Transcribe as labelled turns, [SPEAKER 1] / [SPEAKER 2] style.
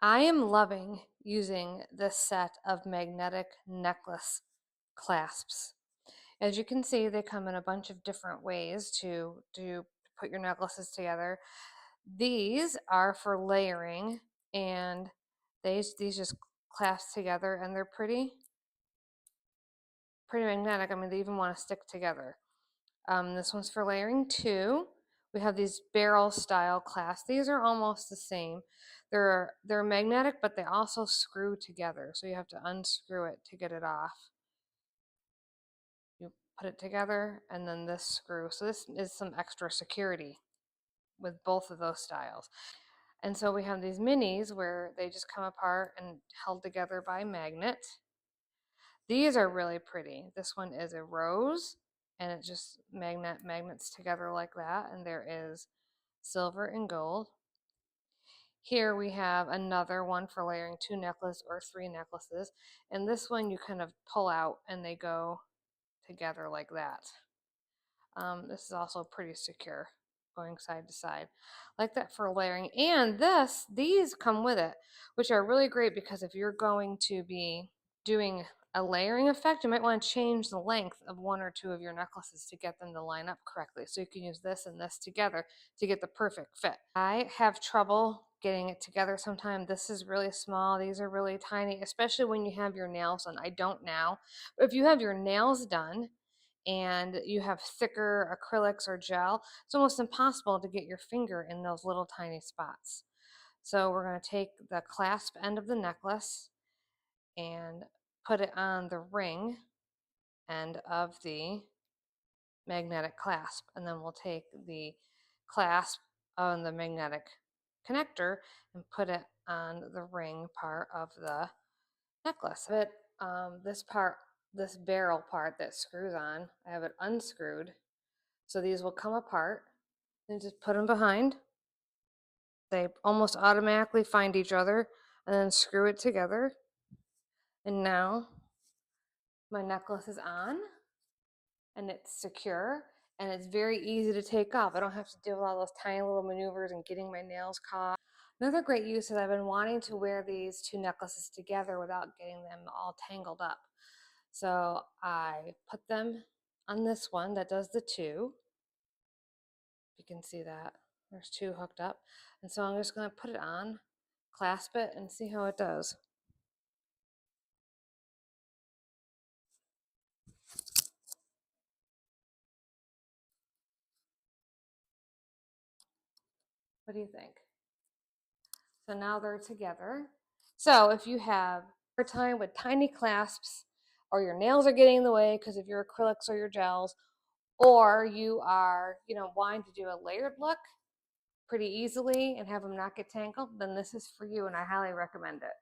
[SPEAKER 1] I am loving using this set of magnetic necklace clasps. As you can see, they come in a bunch of different ways to put your necklaces together. These are for layering, and these just clasp together, and they're pretty magnetic. I mean, they even want to stick together. This one's for layering too. We have these barrel style clasps. These are almost the same. They're magnetic, but they also screw together. So you have to unscrew it to get it off. You put it together and then this screw. So this is some extra security with both of those styles. And so we have these minis where they just come apart and held together by a magnet. These are really pretty. This one is a rose and it just magnets together like that, and there is silver and gold. Here we have another one for layering 2 necklaces or 3 necklaces, and this one you kind of pull out and they go together like that. This is also pretty secure, going side to side like that for layering. And these come with it, which are really great because if you're going to be doing a layering effect, you might want to change the length of 1 or 2 of your necklaces to get them to line up correctly. So you can use this and this together to get the perfect fit. I have trouble getting it together sometimes. This is really small. These are really tiny, especially when you have your nails done. I don't now, but if you have your nails done and you have thicker acrylics or gel, it's almost impossible to get your finger in those little tiny spots. So we're going to take the clasp end of the necklace and put it on the ring end of the magnetic clasp, and then we'll take the clasp on the magnetic connector and put it on the ring part of the necklace. But this barrel part that screws on, I have it unscrewed, so these will come apart. And just put them behind. They almost automatically find each other, and then screw it together. And now my necklace is on and it's secure and it's very easy to take off. I don't have to deal with all those tiny little maneuvers and getting my nails caught. Another great use is I've been wanting to wear these 2 necklaces together without getting them all tangled up. So I put them on this one that does the 2. You can see that there's 2 hooked up. And so I'm just going to put it on, clasp it, and see how it does. What do you think? So now they're together. So if you have a hard time with tiny clasps, or your nails are getting in the way because of your acrylics or your gels, or you are, wanting to do a layered look pretty easily and have them not get tangled, then this is for you and I highly recommend it.